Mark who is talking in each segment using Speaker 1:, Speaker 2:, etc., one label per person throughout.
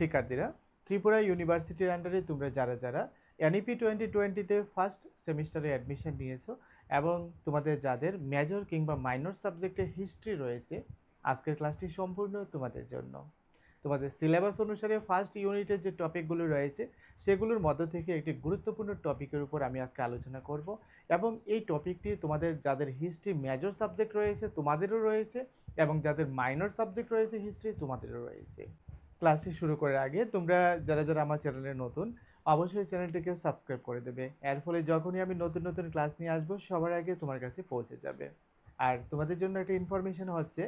Speaker 1: শিক্ষার্থীরা, ত্রিপুরা ইউনিভার্সিটির আন্ডারে তোমরা যারা যারা এনইপি 2020-তে ফার্স্ট সেমিস্টারে অ্যাডমিশন নিয়েছো এবং তোমাদের যাদের মেজর কিংবা মাইনর সাবজেক্টে হিস্ট্রি রয়েছে, আজকের ক্লাসটি সম্পূর্ণ তোমাদের জন্য। তোমাদের সিলেবাস অনুসারে ফার্স্ট ইউনিটের যে টপিকগুলো রয়েছে সেগুলোর মধ্য থেকে একটি গুরুত্বপূর্ণ টপিকের উপর আমি আজকে আলোচনা করব এবং এই টপিকটি তোমাদের যাদের হিস্ট্রি মেজর সাবজেক্ট রয়েছে তোমাদেরও রয়েছে এবং যাদের মাইনর সাবজেক্ট রয়েছে হিস্ট্রি তোমাদেরও রয়েছে। ক্লাসটি শুরু করার আগে তোমরা যারা যারা আমার চ্যানেলে নতুন অবশ্যই চ্যানেলটিকে সাবস্ক্রাইব করে দেবে, এর ফলে যখনই আমি নতুন নতুন ক্লাস নিয়ে আসবো সবার আগে তোমার কাছে পৌঁছে যাবে। আর তোমাদের জন্য একটা ইনফরমেশন হচ্ছে,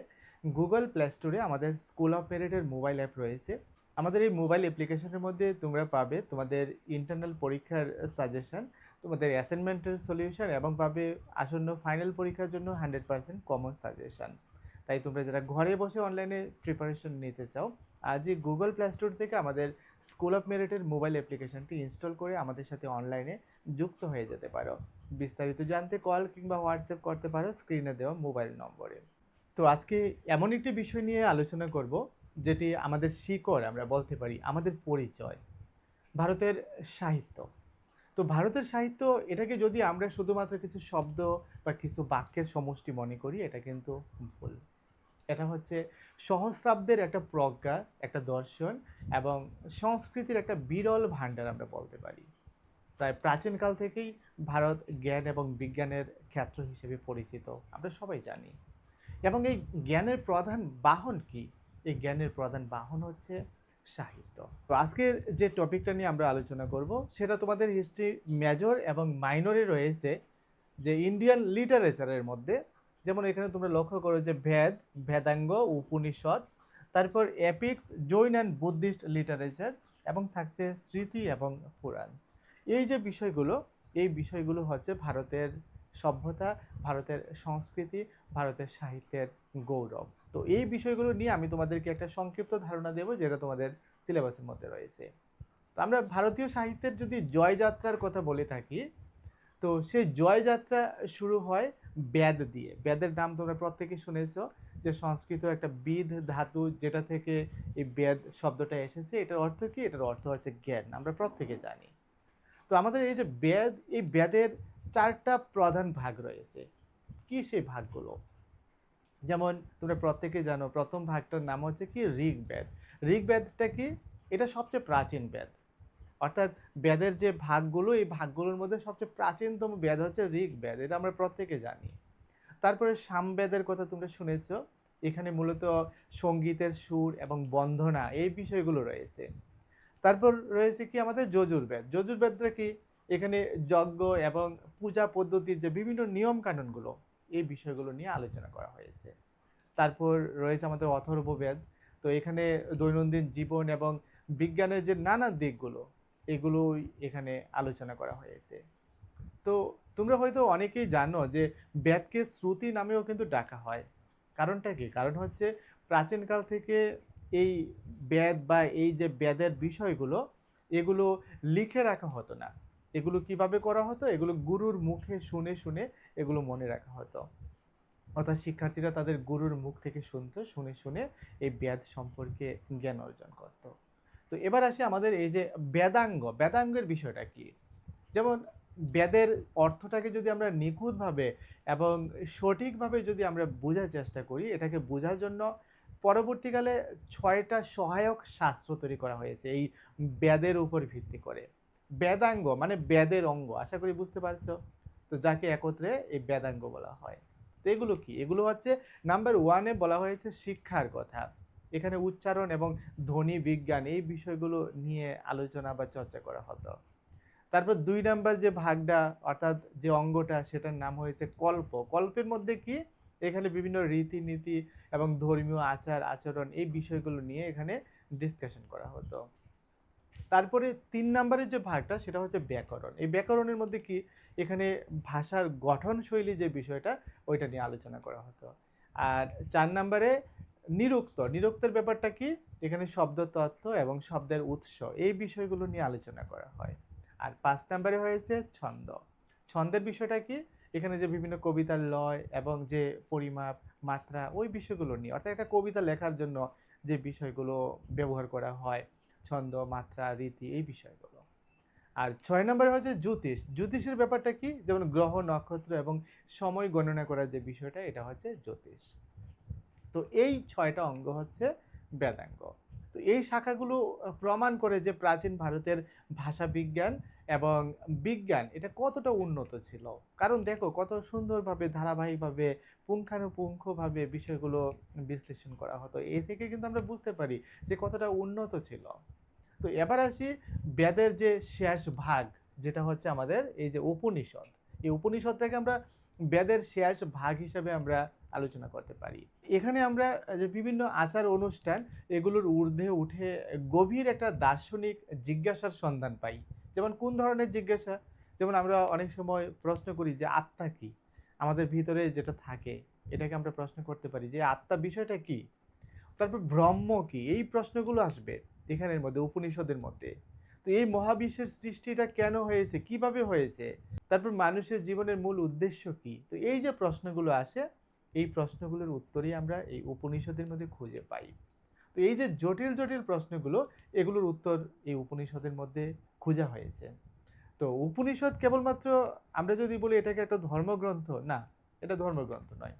Speaker 1: গুগল প্লে স্টোরে আমাদের স্কুল অফ মেরিটের মোবাইল অ্যাপ রয়েছে। আমাদের এই মোবাইল অ্যাপ্লিকেশনের মধ্যে তোমরা পাবে তোমাদের ইন্টারনাল পরীক্ষার সাজেশন, তোমাদের অ্যাসাইনমেন্টের সলিউশন এবং পাবে আসন্ন ফাইনাল পরীক্ষার জন্য 100% কমন সাজেশন। তাই তোমরা যারা ঘরে বসে অনলাইনে প্রিপারেশন নিতে চাও, আজই গুগল প্লে স্টোর থেকে আমাদের স্কুল অফ মেরিটের মোবাইল অ্যাপ্লিকেশনটি ইনস্টল করে আমাদের সাথে অনলাইনে যুক্ত হয়ে যেতে পারো। বিস্তারিত জানতে কল কিংবা হোয়াটসঅ্যাপ করতে পারো স্ক্রিনে দেওয়া মোবাইল নম্বরে। তো আজকে এমন একটি বিষয় নিয়ে আলোচনা করব যেটি আমাদের শিকড় আমরা বলতে পারি, আমাদের পরিচয়, ভারতের সাহিত্য। তো ভারতের সাহিত্য এটাকে যদি আমরা শুধুমাত্র কিছু শব্দ বা কিছু বাক্যের সমষ্টি মনে করি, এটা কিন্তু ভুল। এটা হচ্ছে সহস্রাব্দের একটা প্রজ্ঞা, একটা দর্শন এবং সংস্কৃতির একটা বিরল ভাণ্ডার আমরা বলতে পারি। প্রায় প্রাচীনকাল থেকেই ভারত জ্ঞান এবং বিজ্ঞানের ক্ষেত্র হিসেবে পরিচিত, আমরা সবাই জানি। এবং এই জ্ঞানের প্রধান বাহন কি? এই জ্ঞানের প্রধান বাহন হচ্ছে সাহিত্য। তো আজকের যে টপিকটা নিয়ে আমরা আলোচনা করব সেটা তোমাদের হিস্ট্রি মেজর এবং মাইনরে রয়েছে, যে ইন্ডিয়ান লিটারেচারের মধ্যে। যেমন এখানে তোমরা লক্ষ্য করো যে বেদ, বেদাঙ্গ, উপনিষদ, তারপর epics, Jain and Buddhist literature এবং থাকছে স্মৃতি এবং পুরাণ। এই যে বিষয়গুলো, এই বিষয়গুলো হচ্ছে ভারতের সভ্যতা, ভারতের সংস্কৃতি, ভারতের সাহিত্যের গৌরব। তো এই বিষয়গুলো নিয়ে আমি তোমাদেরকে একটা সংক্ষিপ্ত ধারণা দেব যেটা তোমাদের সিলেবাসের মধ্যে রয়েছে। তো আমরা ভারতীয় সাহিত্যের যদি জয়যাত্রার কথা বলে থাকি, তো সেই জয়যাত্রা শুরু হয় বেদ দিয়ে। বেদের নাম তোমরা প্রত্যেকে শুনেছ, যে সংস্কৃত একটা বিদ ধাতু যেটা থেকে এই বেদ শব্দটা এসেছে। এটার অর্থ কি? এটার অর্থ হচ্ছে জ্ঞান, আমরা প্রত্যেকে জানি। তো আমাদের এই যে বেদ, এই বেদের 4টা প্রধান ভাগ রয়েছে। কি সেই ভাগগুলো? যেমন তোমরা প্রত্যেকে জানো প্রথম ভাগটার নাম হচ্ছে কি? ঋগ্বেদ। ঋগ্বেদটা কি? এটা সবচেয়ে প্রাচীন বেদ। অর্থাৎ বেদের যে ভাগগুলো, এই ভাগগুলোর মধ্যে সবচেয়ে প্রাচীনতম বেদ হচ্ছে ঋগ্বেদ, এটা আমরা প্রত্যেকে জানি। তারপরে সামবেদের কথা তোমরা শুনেছ, এখানে মূলত সঙ্গীতের সুর এবং বন্দনা এই বিষয়গুলো রয়েছে। তারপর রয়েছে কি আমাদের যজুর্বেদ। যজুর্বেদটা কি? এখানে যজ্ঞ এবং পূজা পদ্ধতির যে বিভিন্ন নিয়ম কানুনগুলো, এই বিষয়গুলো নিয়ে আলোচনা করা হয়েছে। তারপর রয়েছে আমাদের অথর্ববেদ। তো এখানে দৈনন্দিন জীবন এবং বিজ্ঞানের যে নানা দিকগুলো, এগুলোই এখানে আলোচনা করা হয়েছে। তো তোমরা হয়তো অনেকেই জানো যে বেদকে শ্রুতি নামেও কিন্তু ডাকা হয়। কারণটা কি? কারণ হচ্ছে প্রাচীনকাল থেকে এই বেদ বা এই যে বেদের বিষয়গুলো, এগুলো লিখে রাখা হতো না। এগুলো কিভাবে করা হতো? এগুলো গুরুর মুখে শুনে শুনে এগুলো মনে রাখা হতো। অর্থাৎ শিক্ষার্থীরা তাদের গুরুর মুখ থেকে শুনতো, শুনে শুনে এই বেদ সম্পর্কে জ্ঞান অর্জন করত। তো এবার আসি আমাদের এই যে বেদাঙ্গ, বেদাঙ্গের বিষয়টা কি? যেমন বেদের অর্থটাকে যদি আমরা নিখুঁতভাবে এবং সঠিকভাবে যদি আমরা বোঝার চেষ্টা করি, এটাকে বোঝার জন্য পরবর্তীকালে 6টা সহায়ক শাস্ত্র তৈরি করা হয়েছে এই বেদের উপর ভিত্তি করে। বেদাঙ্গ মানে বেদের অঙ্গ, আশা করি বুঝতে পারছো। তো যাকে একত্রে এই বেদাঙ্গ বলা হয়। তো এগুলো কি? এগুলো হচ্ছে নাম্বার 1-এ বলা হয়েছে শিক্ষার কথা। এখানে উচ্চারণ এবং ধ্বনি বিজ্ঞান এই বিষয়গুলো নিয়ে আলোচনা বা চর্চা করা হতো। তারপর 2 নাম্বার যে ভাগটা অর্থাৎ যে অঙ্গটা, সেটার নাম হয়েছে কল্প। কল্পের মধ্যে কি? এখানে বিভিন্ন রীতিনীতি এবং ধর্মীয় আচার আচরণ এই বিষয়গুলো নিয়ে এখানে ডিসকাশন করা হতো। তারপরে 3 নাম্বারের যে ভাগটা সেটা হচ্ছে ব্যাকরণ। এই ব্যাকরণের মধ্যে কি? এখানে ভাষার গঠনশৈলী যে বিষয়টা, ওইটা নিয়ে আলোচনা করা হতো। আর 4 নাম্বারে নিরুক্ত। নিরুক্তের ব্যাপারটা কি? এখানে শব্দতত্ত্ব এবং শব্দের উৎস এই বিষয়গুলো নিয়ে আলোচনা করা হয়। আর 5 নাম্বারে হয়েছে ছন্দ। ছন্দের বিষয়টা কি? এখানে যে বিভিন্ন কবিতার লয় এবং যে পরিমাপ, মাত্রা, ওই বিষয়গুলো নিয়ে, অর্থাৎ একটা কবিতা লেখার জন্য যে বিষয়গুলো ব্যবহার করা হয়। ছন্দ, মাত্রা, রীতি এই বিষয়গুলো। আর 6 নম্বরে হচ্ছে জ্যোতিষ। জ্যোতিষের ব্যাপারটা কি? যেমন গ্রহ, নক্ষত্র এবং সময় গণনা করার যে বিষয়টা, এটা হচ্ছে জ্যোতিষ। তো এই 6টা অঙ্গ হচ্ছে বেদাঙ্গ। তো এই শাখাগুলো প্রমাণ করে যে প্রাচীন ভারতের ভাষা বিজ্ঞান এবং বিজ্ঞান এটা কতটা উন্নত ছিল। কারণ দেখো কত সুন্দরভাবে, ধারাবাহিকভাবে, পুঙ্খানুপুঙ্খভাবে বিষয়গুলো বিশ্লেষণ করা হতো। এ থেকে কিন্তু আমরা বুঝতে পারি যে কতটা উন্নত ছিল। তো এবার আসি বেদের যে শেষ ভাগ, যেটা হচ্ছে আমাদের এই যে উপনিষদ। এই উপনিষদটাকে আমরা বেদের শেষ ভাগ হিসাবে আমরা আলোচনা করতে পারি। এখানে আমরা যে বিভিন্ন আচার অনুষ্ঠান, এগুলোর ঊর্ধ্বে উঠে গভীর একটা দার্শনিক জিজ্ঞাসার সন্ধান পাই। যেমন কোন ধরনের জিজ্ঞাসা? যেমন আমরা অনেক সময় প্রশ্ন করি যে আত্মা কি? আমাদের ভিতরে যেটা থাকে এটাকে আমরা প্রশ্ন করতে পারি যে আত্মা বিষয়টা কি? তারপর ব্রহ্ম কি? এই প্রশ্নগুলো আসবে এখানের মধ্যে, উপনিষদের মধ্যে। তো এই মহাবিশ্বের সৃষ্টিটা কেন হয়েছে, কিভাবে হয়েছে, তারপর মানুষের জীবনের মূল উদ্দেশ্য কি? তো এই যে প্রশ্নগুলো আসে, এই প্রশ্নগুলোর উত্তরই আমরা এই উপনিষদের মধ্যে খুঁজে পাই। তো এই যে জটিল জটিল প্রশ্নগুলো, এগুলোর উত্তর এই উপনিষদের মধ্যে খোঁজা হয়েছে। তো উপনিষদ কেবলমাত্র আমরা যদি বলি এটাকে একটা ধর্মগ্রন্থ, না, এটা ধর্মগ্রন্থ নয়।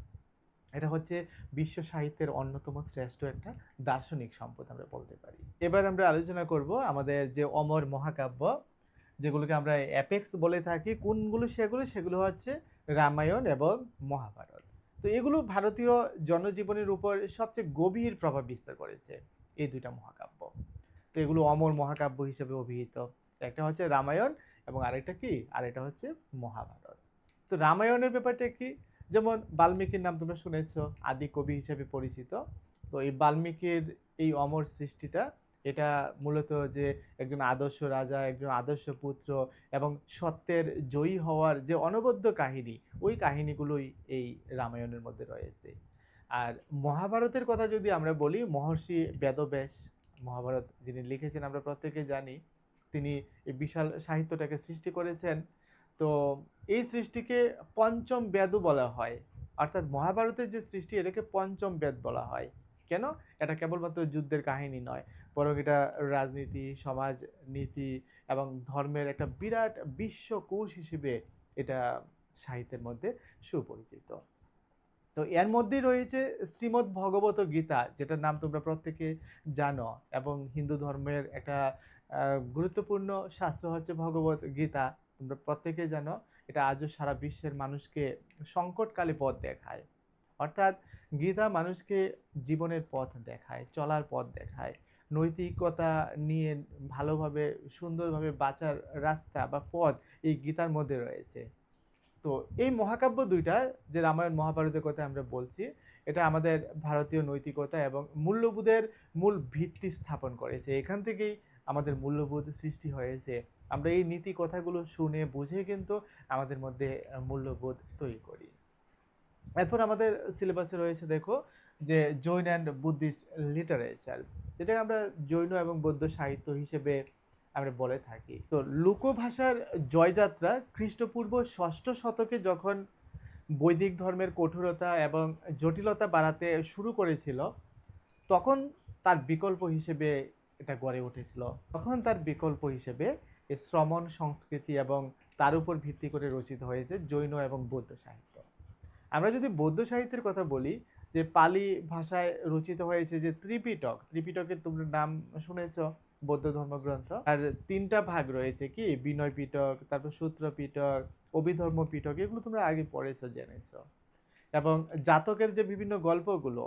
Speaker 1: এটা হচ্ছে বিশ্ব সাহিত্যের অন্যতম শ্রেষ্ঠ একটা দার্শনিক সম্পদ আমরা বলতে পারি। এবার আমরা আলোচনা করব আমাদের যে অমর মহাকাব্য, যেগুলোকে আমরা অ্যাপেক্স বলে থাকি, কোনগুলো সেগুলো? সেগুলো হচ্ছে রামায়ণ এবং মহাভারত। তো এগুলো ভারতীয় জনজীবনের উপর সবচেয়ে গভীর প্রভাব বিস্তার করেছে এই দুইটা মহাকাব্য। তো এগুলো অমর মহাকাব্য হিসেবে অভিহিত। একটা হচ্ছে রামায়ণ এবং আরেকটা কি? আরেকটা হচ্ছে মহাভারত। তো রামায়ণের ব্যাপারটা কি? যেমন বাল্মীকির নাম তোমরা শুনেছো, আদি কবি হিসেবে পরিচিত। তো এই বাল্মীকির এই অমর সৃষ্টিটা, এটা মূলত যে একজন আদর্শ রাজা, একজন আদর্শ পুত্র এবং সত্যের জয়ী হওয়ার যে অনবদ্য কাহিনী, ওই কাহিনীগুলোই এই রামায়ণের মধ্যে রয়েছে। আর মহাভারতের কথা যদি আমরা বলি, মহর্ষি বেদব্যাস মহাভারত যিনি লিখেছেন আমরা প্রত্যেকে জানি, তিনি এই বিশাল সাহিত্যটাকে সৃষ্টি করেছেন। তো এই সৃষ্টিকে পঞ্চম বেদও বলা হয়। অর্থাৎ মহাভারতের যে সৃষ্টি, এটাকে পঞ্চম বেদ বলা হয়। কেন? এটা কেবলমাত্র যুদ্ধের কাহিনী নয়, বরং এটা রাজনীতি, সমাজ নীতি এবং ধর্মের একটা বিরাট বিশ্বকোষ হিসেবে এটা সাহিত্যের মধ্যে সুপরিচিত। তো এর মধ্যেই রয়েছে শ্রীমদ্ ভগবত গীতা, যেটার নাম তোমরা প্রত্যেকে জানো, এবং হিন্দু ধর্মের একটা গুরুত্বপূর্ণ শাস্ত্র হচ্ছে ভগবত গীতা। তোমরা প্রত্যেকে জানো, এটা আজও সারা বিশ্বের মানুষকে সংকটকালে পথ দেখায়। অর্থাৎ গীতা মানুষকে জীবনের পথ দেখায়, চলার পথ দেখায়, নৈতিকতা নিয়ে ভালোভাবে সুন্দরভাবে বাঁচার রাস্তা বা পথ এই গীতার মধ্যে রয়েছে। তো এই মহাকাব্য দুইটা, যে রামায়ণ মহাভারতের কথা আমরা বলছি, এটা আমাদের ভারতীয় নৈতিকতা এবং মূল্যবোধের মূল ভিত্তি স্থাপন করেছে। এখান থেকেই আমাদের মূল্যবোধ সৃষ্টি হয়েছে। আমরা এই নীতি কথাগুলো শুনে বুঝে কিন্তু আমাদের মধ্যে মূল্যবোধ তৈরি করি। এরপর আমাদের সিলেবাসে রয়েছে দেখো যে জৈন অ্যান্ড বুদ্ধিস্ট লিটারেচার, যেটাকে আমরা জৈন এবং বৌদ্ধ সাহিত্য হিসেবে আমরা বলে থাকি। তো লোকভাষার জয়যাত্রা খ্রিস্টপূর্ব 6ষ্ঠ শতকে যখন বৈদিক ধর্মের কঠোরতা এবং জটিলতা বাড়াতে শুরু করেছিল, তখন তার বিকল্প হিসেবে এটা গড়ে উঠেছিল। তখন তার বিকল্প হিসেবে এই শ্রমণ সংস্কৃতি এবং তার উপর ভিত্তি করে রচিত হয়েছে জৈন এবং বৌদ্ধ সাহিত্য। আমরা যদি বৌদ্ধ সাহিত্যের কথা বলি, যে পালি ভাষায় রচিত হয়েছে যে ত্রিপিটক, ত্রিপিটকের তোমরা নাম শুনেছ, বৌদ্ধ ধর্মগ্রন্থ। আর 3টা ভাগ রয়েছে, কি? বিনয় পিটক, তারপর সূত্র পিটক, অভিধর্ম পিটক, এগুলো তোমরা আগে পড়েছো, জেনেছো। এবং জাতকের যে বিভিন্ন গল্পগুলো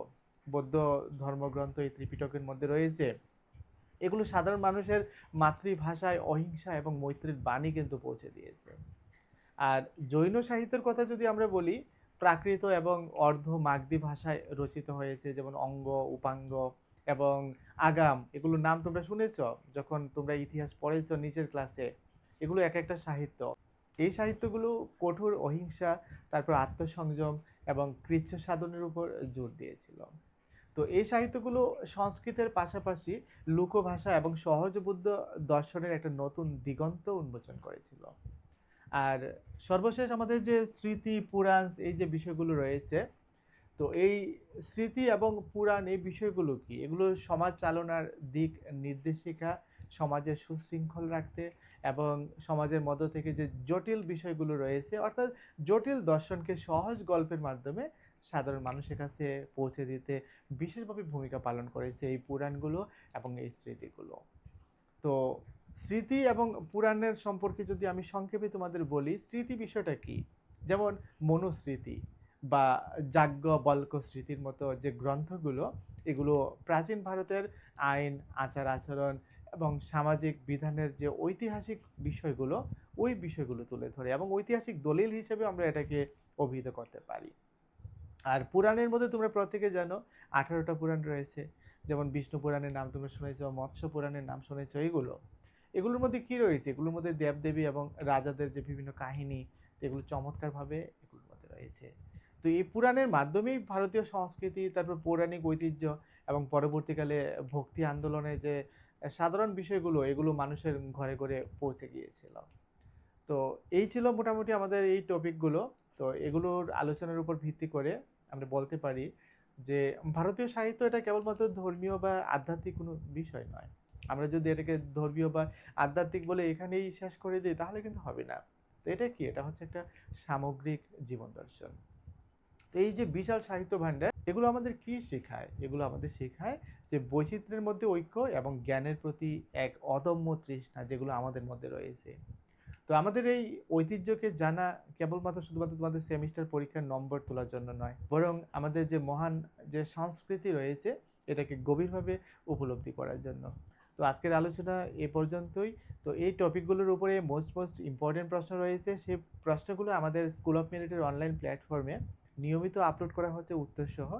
Speaker 1: বৌদ্ধ ধর্মগ্রন্থ এই ত্রিপিটকের মধ্যে রয়েছে, এগুলো সাধারণ মানুষের মাতৃভাষায় অহিংসা এবং মৈত্রীর বাণী কিন্তু পৌঁছে দিয়েছে। আর জৈন সাহিত্যের কথা যদি আমরা বলি, প্রাকৃত এবং অর্ধ মাগধী ভাষায় রচিত হয়েছে, যেমন অঙ্গ, উপাঙ্গ এবং আগাম, এগুলোর নাম তোমরা শুনেছ যখন তোমরা ইতিহাস পড়েছো নিচের ক্লাসে। এগুলো এক একটা সাহিত্য। এই সাহিত্যগুলো কঠোর অহিংসা, তারপর আত্মসংযম এবং কৃচ্ছ সাধনের উপর জোর দিয়েছিল। তো এই সাহিত্যগুলো সংস্কৃতের পাশাপাশি লোকভাষা এবং সহজবোধ্য দর্শনের একটা নতুন দিগন্ত উন্মোচন করেছিল। আর সর্বশেষ আমাদের যে স্মৃতি পুরাণ, এই যে বিষয়গুলো রয়েছে, তো এই স্মৃতি এবং পুরাণ এই বিষয়গুলো কি? এগুলো সমাজ চালনার দিক নির্দেশিকা, সমাজের সুশৃঙ্খল রাখতে এবং সমাজের মধ্য থেকে যে জটিল বিষয়গুলো রয়েছে, অর্থাৎ জটিল দর্শনকে সহজ গল্পের মাধ্যমে সাধারণ মানুষের কাছে পৌঁছে দিতে বিশেষভাবে ভূমিকা পালন করেছে এই পুরাণগুলো এবং এই স্মৃতিগুলো। তো স্মৃতি এবং পুরাণের সম্পর্কে যদি আমি সংক্ষেপে তোমাদের বলি, স্মৃতি বিষয়টা কি? যেমন মনুস্মৃতি বা যাজ্ঞবল্ক্য স্মৃতির মতো যে গ্রন্থগুলো, এগুলো প্রাচীন ভারতের আইন, আচার আচরণ এবং সামাজিক বিধানের যে ঐতিহাসিক বিষয়গুলো, ওই বিষয়গুলো তুলে ধরে এবং ঐতিহাসিক দলিল হিসেবে আমরা এটাকে অভিহিত করতে পারি। আর পুরাণের মধ্যে তোমরা প্রত্যেকে জানো 18টা পুরাণ রয়েছে। যেমন বিষ্ণু পুরাণের নাম তোমরা শুনেছো, মৎস্য পুরাণের নাম শুনেছো। এগুলোর মধ্যে কি রয়েছে? এগুলোর মধ্যে দেবদেবী এবং রাজাদের যে বিভিন্ন কাহিনী, এগুলো চমৎকারভাবে এগুলোর মধ্যে রয়েছে। তো এই পুরাণের মাধ্যমেই ভারতীয় সংস্কৃতি, তারপর পৌরাণিক ঐতিহ্য এবং পরবর্তীকালে ভক্তি আন্দোলনে যে সাধারণ বিষয়গুলো, এগুলো মানুষের ঘরে ঘরে পৌঁছে গিয়েছিল। তো এই ছিল মোটামুটি আমাদের এই টপিকগুলো। তো এগুলোর আলোচনার উপর ভিত্তি করে আমরা বলতে পারি যে ভারতীয় সাহিত্য এটা কেবলমাত্র ধর্মীয় বা আধ্যাত্মিক কোনো বিষয় নয়। আমরা যদি এটাকে ধর্মীয় বা আধ্যাত্মিক বলে এখানেই শেষ করে দিই তাহলে কিন্তু হবে না। তো এটা কি? এটা হচ্ছে একটা সামগ্রিক জীবন দর্শন। তো এই যে বিশাল সাহিত্য ভাণ্ডার, এগুলো আমাদের কি শেখায়? এগুলো আমাদের শেখায় যে বৈচিত্র্যের মধ্যে ঐক্য এবং জ্ঞানের প্রতি এক অদম্য তৃষ্ণা যেগুলো আমাদের মধ্যে রয়েছে। তো আমাদের এই ঐতিহ্যকে জানা কেবলমাত্র শুধুমাত্র তোমাদের সেমিস্টার পরীক্ষার নম্বর তোলার জন্য নয়, বরং আমাদের যে মহান যে সংস্কৃতি রয়েছে এটাকে গভীরভাবে উপলব্ধি করার জন্য। তো আজকের আলোচনা এ পর্যন্তই। তো এই টপিকগুলোর উপরে মোস্ট ইম্পর্টেন্ট প্রশ্ন রয়েছে, সেই প্রশ্নগুলো আমাদের স্কুল অফ মেরিটের অনলাইন প্ল্যাটফর্মে নিয়মিত আপলোড করা হচ্ছে উত্তরসহ।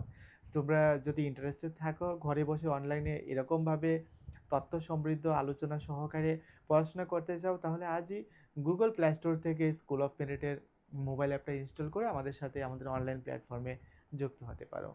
Speaker 1: তোমরা যদি ইন্টারেস্টেড থাকো, ঘরে বসে অনলাইনে এরকমভাবে তথ্য সমৃদ্ধ আলোচনা সহকারে পড়াশোনা করতে চাও, তাহলে আজই গুগল প্লে স্টোর থেকে স্কুল অফ মেরিটের মোবাইল অ্যাপটা ইনস্টল করে আমাদের সাথে আমাদের অনলাইন প্ল্যাটফর্মে যুক্ত হতে পারো।